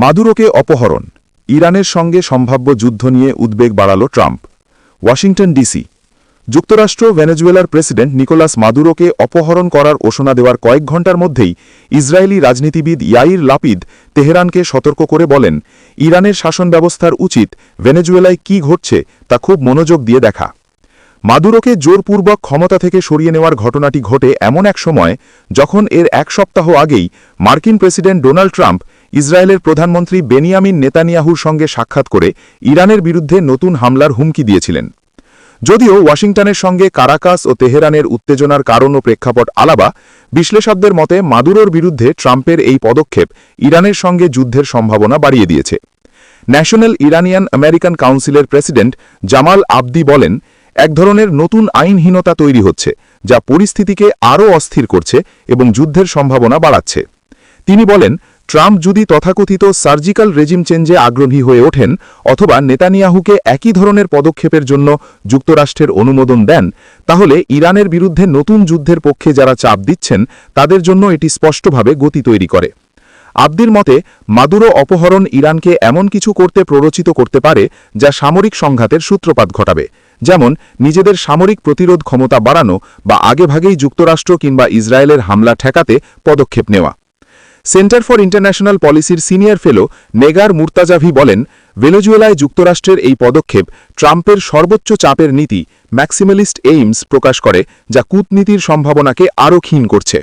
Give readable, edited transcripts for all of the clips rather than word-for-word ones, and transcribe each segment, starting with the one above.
মাদুরোকে অপহরণ, ইরানের সঙ্গে সম্ভাব্য যুদ্ধ নিয়ে উদ্বেগ বাড়াল ট্রাম্প। Washington DC. যুক্তরাষ্ট্র ভেনেজুয়েলার প্রেসিডেন্ট নিকোলাস মাদুরোকে অপহরণ করার ঘোষণা দেওয়ার কয়েক ঘণ্টার মধ্যেই ইসরায়েলি রাজনীতিবিদ ইয়াইর লাপিদ তেহরানকে সতর্ক করে বলেন, ইরানের শাসন ব্যবস্থার উচিত ভেনেজুয়েলায় কি ঘটছে তা খুব মনোযোগ দিয়ে দেখা। মাদুরোকে জোরপূর্বক ক্ষমতা থেকে সরিয়ে নেওয়ার ঘটনাটি ঘটে এমন এক সময় যখন এর এক সপ্তাহ আগেই মার্কিন প্রেসিডেন্ট ডোনাল্ড ট্রাম্প ইসরায়েলের প্রধানমন্ত্রী বেনিয়ামিন নেতানিয়াহুর সঙ্গে সাক্ষাৎ করে ইরানের বিরুদ্ধে নতুন হামলার হুমকি দিয়েছিলেন। যদিও ওয়াশিংটনের সঙ্গে কারাকাস ও তেহরানের উত্তেজনার কারণ ও প্রেক্ষাপট আলাদা, বিশ্লেষকদের মতে মাদুরোর বিরুদ্ধে ট্রাম্পের এই পদক্ষেপ ইরানের সঙ্গে যুদ্ধের সম্ভাবনা বাড়িয়ে দিয়েছে। ন্যাশনাল ইরানিয়ান আমেরিকান কাউন্সিলের প্রেসিডেন্ট জামাল আবদি বলেন, এক ধরনের নতুন আইনহীনতা তৈরি হচ্ছে যা পরিস্থিতিকে আরও অস্থির করছে এবং যুদ্ধের সম্ভাবনা বাড়াচ্ছে। তিনি বলেন, ট্রাম্প যদি তথাকথিত সার্জিক্যাল রেজিম চেঞ্জে আগ্রহী হয়ে ওঠেন অথবা নেতানিয়াহুকে একই ধরনের পদক্ষেপের জন্য যুক্তরাষ্ট্রের অনুমোদন দেন, তাহলে ইরানের বিরুদ্ধে নতুন যুদ্ধের পক্ষে যারা চাপ দিচ্ছেন তাদের জন্য এটি স্পষ্টভাবে গতি তৈরি করে। আবদির মতে, মাদুরো অপহরণ ইরানকে এমন কিছু করতে প্ররোচিত করতে পারে যা সামরিক সংঘাতের সূত্রপাত ঘটাবে, যেমন নিজেদের সামরিক প্রতিরোধ ক্ষমতা বাড়ানো বা আগেভাগেই যুক্তরাষ্ট্র কিংবা ইসরায়েলের হামলা ঠেকাতে পদক্ষেপ নেওয়া। সেন্টার ফর ইন্টারন্যাশনাল পলিসির সিনিয়র ফেলো নেগার মুর্তাজাভি বলেন, ভেনেজুয়েলায় যুক্তরাষ্ট্রের এই পদক্ষেপ ট্রাম্পের সর্বোচ্চ চাপের নীতি ম্যাক্সিমালিস্ট এইমস প্রকাশ করে, যা কূটনীতির সম্ভাবনাকে আরও ক্ষীণ করছে।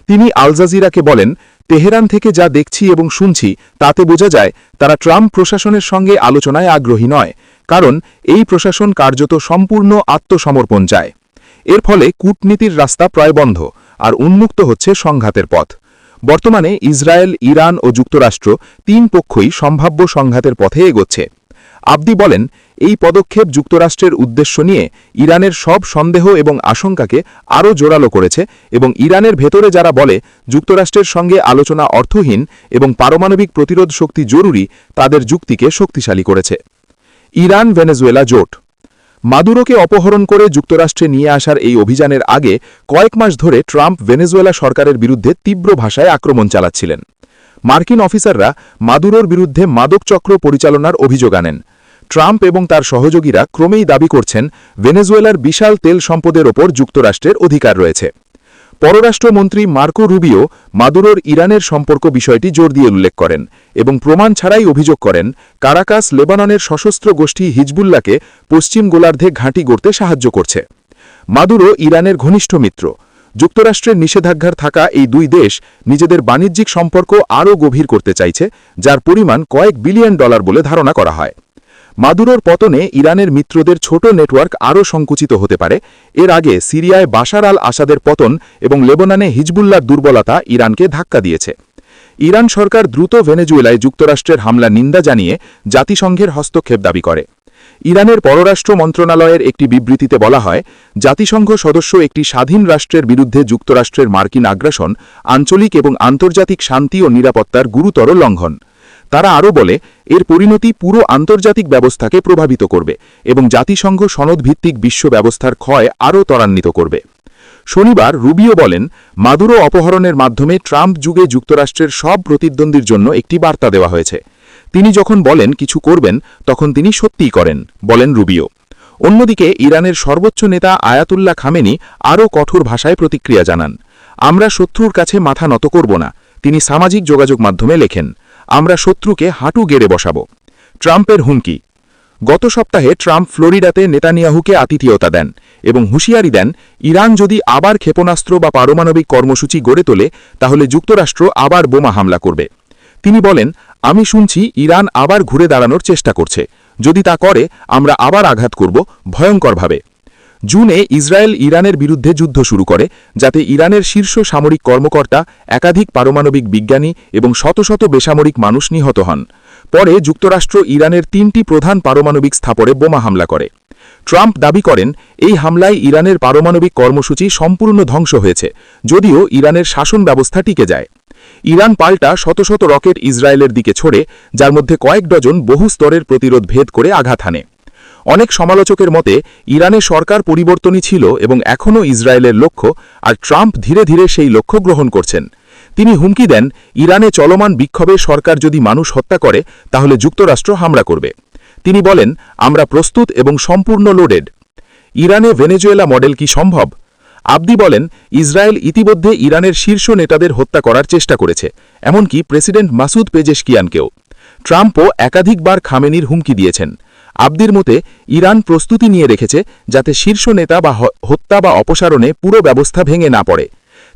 তিনি আল জাজিরাকে বলেন, তেহরান থেকে যা দেখছি এবং শুনছি তাতে বোঝা যায় তারা ট্রাম্প প্রশাসনের সঙ্গে আলোচনায় আগ্রহী নয়, কারণ এই প্রশাসন কার্যত সম্পূর্ণ আত্মসমর্পণ চায়। এর ফলে কূটনীতির রাস্তা প্রায় বন্ধ আর উন্মুক্ত হচ্ছে সংঘাতের পথ। বর্তমানে ইসরায়েল, ইরান ও যুক্তরাষ্ট্র তিন পক্ষই সম্ভাব্য সংঘাতের পথে এগোচ্ছে। আবদি বলেন, এই পদক্ষেপ যুক্তরাষ্ট্রের উদ্দেশ্য নিয়ে ইরানের সব সন্দেহ এবং আশঙ্কাকে আরও জোরালো করেছে এবং ইরানের ভেতরে যারা বলে যুক্তরাষ্ট্রের সঙ্গে আলোচনা অর্থহীন এবং পারমাণবিক প্রতিরোধ শক্তি জরুরি, তাদের যুক্তিকে শক্তিশালী করেছে। ইরান ভেনেজুয়েলা জোট। মাদুরোকে অপহরণ করে যুক্তরাষ্ট্রে নিয়ে আসার এই অভিযানের আগে কয়েক মাস ধরে ট্রাম্প ভেনেজুয়েলা সরকারের বিরুদ্ধে তীব্র ভাষায় আক্রমণ চালাচ্ছিলেন। মার্কিন অফিসাররা মাদুরোর বিরুদ্ধে মাদক চক্র পরিচালনার অভিযোগ আনেন। ট্রাম্প এবং তার সহযোগীরা ক্রমেই দাবি করছেন ভেনেজুয়েলার বিশাল তেল সম্পদের ওপর যুক্তরাষ্ট্রের অধিকার রয়েছে। পররাষ্ট্রমন্ত্রী মার্কো রুবিও মাদুরোর ইরানের সম্পর্ক বিষয়টি জোর দিয়ে উল্লেখ করেন এবং প্রমাণ ছাড়াই অভিযোগ করেন কারাকাস লেবাননের সশস্ত্র গোষ্ঠী হিজবুল্লাহকে পশ্চিম গোলার্ধে ঘাঁটি গড়তে সাহায্য করছে। মাদুরো ইরানের ঘনিষ্ঠ মিত্র। যুক্তরাষ্ট্রের নিষেধাজ্ঞার থাকা এই দুই দেশ নিজেদের বাণিজ্যিক সম্পর্ক আরও গভীর করতে চাইছে, যার পরিমাণ কয়েক বিলিয়ন ডলার বলে ধারণা করা হয়। মাদুরোর পতনে ইরানের মিত্রদের ছোট নেটওয়ার্ক আরও সংকুচিত হতে পারে। এর আগে সিরিয়ায় বাশার আল আসাদের পতন এবং লেবাননে হিজবুল্লাহর দুর্বলতা ইরানকে ধাক্কা দিয়েছে। ইরান সরকার দ্রুত ভেনেজুয়েলায় যুক্তরাষ্ট্রের হামলা নিন্দা জানিয়ে জাতিসংঘের হস্তক্ষেপ দাবি করে। ইরানের পররাষ্ট্র মন্ত্রণালয়ের একটি বিবৃতিতে বলা হয়, জাতিসংঘ সদস্য একটি স্বাধীন রাষ্ট্রের বিরুদ্ধে যুক্তরাষ্ট্রের মার্কিন আগ্রাসন আঞ্চলিক এবং আন্তর্জাতিক শান্তি ও নিরাপত্তার গুরুতর লঙ্ঘন। তারা আরও বলে, এর পরিণতি পুরো আন্তর্জাতিক ব্যবস্থাকে প্রভাবিত করবে এবং জাতিসংঘ সনদভিত্তিক বিশ্ব ব্যবস্থার ক্ষয় আরও ত্বরান্বিত করবে। শনিবার রুবিও বলেন, মাদুরো অপহরণের মাধ্যমে ট্রাম্প যুগে যুক্তরাষ্ট্রের সব প্রতিদ্বন্দ্বীর জন্য একটি বার্তা দেওয়া হয়েছে। তিনি যখন বলেন কিছু করবেন তখন তিনি সত্যিই করেন, বলেন রুবিও। অন্যদিকে ইরানের সর্বোচ্চ নেতা আয়াতুল্লাহ খামেনি আরও কঠোর ভাষায় প্রতিক্রিয়া জানান। আমরা শত্রুর কাছে মাথা নত করব না, তিনি সামাজিক যোগাযোগ মাধ্যমে লেখেন। আমরা শত্রুকে হাঁটু গেড়ে বসাব। ট্রাম্পের হুমকি। গত সপ্তাহে ট্রাম্প ফ্লোরিডাতে নেতানিয়াহুকে আতিথেয়তা দেন এবং হুঁশিয়ারি দেন, ইরান যদি আবার ক্ষেপণাস্ত্র বা পারমাণবিক কর্মসূচি গড়ে তোলে তাহলে যুক্তরাষ্ট্র আবার বোমা হামলা করবে। তিনি বলেন, আমি শুনছি ইরান আবার ঘুরে দাঁড়ানোর চেষ্টা করছে। যদি তা করে আমরা আবার আঘাত করব, ভয়ঙ্করভাবে। জুনে ইসরায়েল ইরানের বিরুদ্ধে যুদ্ধ শুরু করে, যাতে ইরানের শীর্ষ সামরিক কর্মকর্তা, একাধিক পারমাণবিক বিজ্ঞানী এবং শত শত বেসামরিক মানুষ নিহত হন। পরে যুক্তরাষ্ট্র ইরানের 3টি প্রধান পারমাণবিক স্থাপনে বোমা হামলা করে। ট্রাম্প দাবি করেন, এই হামলায় ইরানের পারমাণবিক কর্মসূচি সম্পূর্ণ ধ্বংস হয়েছে, যদিও ইরানের শাসন ব্যবস্থা টিকে যায়। ইরান পাল্টা শত শত রকেট ইসরায়েলের দিকে ছোড়ে, যার মধ্যে কয়েক ডজন বহু স্তরের প্রতিরোধ ভেদ করে আঘাত হানে। অনেক সমালোচকের মতে ইরানে সরকার পরিবর্তনই ছিল এবং এখনও ইসরায়েলের লক্ষ্য, আর ট্রাম্প ধীরে ধীরে সেই লক্ষ্য গ্রহণ করছেন। তিনি হুমকি দেন, ইরানে চলমান বিক্ষোভে সরকার যদি মানুষ হত্যা করে তাহলে যুক্তরাষ্ট্র হামলা করবে। তিনি বলেন, আমরা প্রস্তুত এবং সম্পূর্ণ লোডেড। ইরানে ভেনেজুয়েলা মডেল কি সম্ভব? আবদি বলেন, ইসরায়েল ইতিমধ্যে ইরানের শীর্ষ নেতাদের হত্যা করার চেষ্টা করেছে, এমনকি প্রেসিডেন্ট মাসুদ পেজেশকিয়ানকেও। ট্রাম্পও একাধিকবার খামেনির হুমকি দিয়েছেন। আবদির মতে, ইরান প্রস্তুতি নিয়ে রেখেছে যাতে শীর্ষ নেতা বা হত্যা বা অপসারণে পুরো ব্যবস্থা ভেঙে না পড়ে।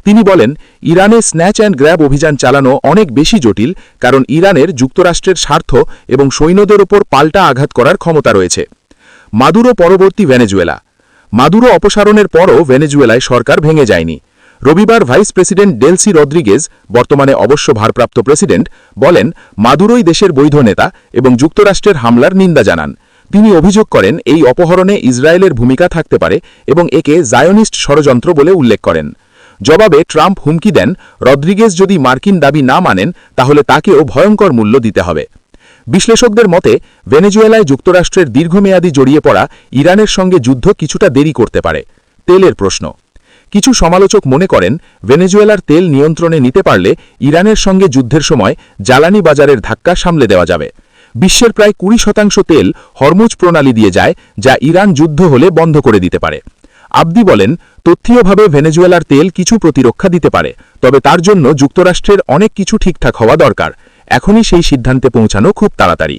তিনি বলেন, ইরানে স্ন্যাচ অ্যান্ড গ্র্যাব অভিযান চালানো অনেক বেশি জটিল, কারণ ইরানের যুক্তরাষ্ট্রের স্বার্থ এবং সৈন্যদের ওপর পাল্টা আঘাত করার ক্ষমতা রয়েছে। মাদুরো পরবর্তী ভেনেজুয়েলা। মাদুরো অপসারণের পরও ভেনেজুয়েলায় সরকার ভেঙে যায়নি। রবিবার ভাইস প্রেসিডেন্ট ডেলসি রদ্রিগেজ, বর্তমানে অবশ্য ভারপ্রাপ্ত প্রেসিডেন্ট, বলেন মাদুরোই দেশের বৈধ নেতা এবং যুক্তরাষ্ট্রের হামলার নিন্দা জানান। তিনি অভিযোগ করেন এই অপহরণে ইসরায়েলের ভূমিকা থাকতে পারে এবং একে জায়োনিস্ট ষড়যন্ত্র বলে উল্লেখ করেন। জবাবে ট্রাম্প হুমকি দেন, রদ্রিগেজ যদি মার্কিন দাবি না মানেন তাহলে তাকেও ভয়ঙ্কর মূল্য দিতে হবে। বিশ্লেষকদের মতে, ভেনেজুয়েলায় যুক্তরাষ্ট্রের দীর্ঘমেয়াদী জড়িয়ে পড়া ইরানের সঙ্গে যুদ্ধ কিছুটা দেরি করতে পারে। তেলের প্রশ্ন। কিছু সমালোচক মনে করেন, ভেনেজুয়েলার তেল নিয়ন্ত্রণে নিতে পারলে ইরানের সঙ্গে যুদ্ধের সময় জ্বালানি বাজারের ধাক্কা সামলে দেওয়া যাবে। বিশ্বের প্রায় 20% তেল হরমুজ প্রণালী দিয়ে যায়, যা ইরান যুদ্ধ হলে বন্ধ করে দিতে পারে। আবদি বলেন, তথ্যীয়ভাবে ভেনেজুয়েলার তেল কিছু প্রতিরক্ষা দিতে পারে, তবে তার জন্য যুক্তরাষ্ট্রের অনেক কিছু ঠিকঠাক হওয়া দরকার। এখনই সেই সিদ্ধান্তে পৌঁছানো খুব তাড়াতাড়ি।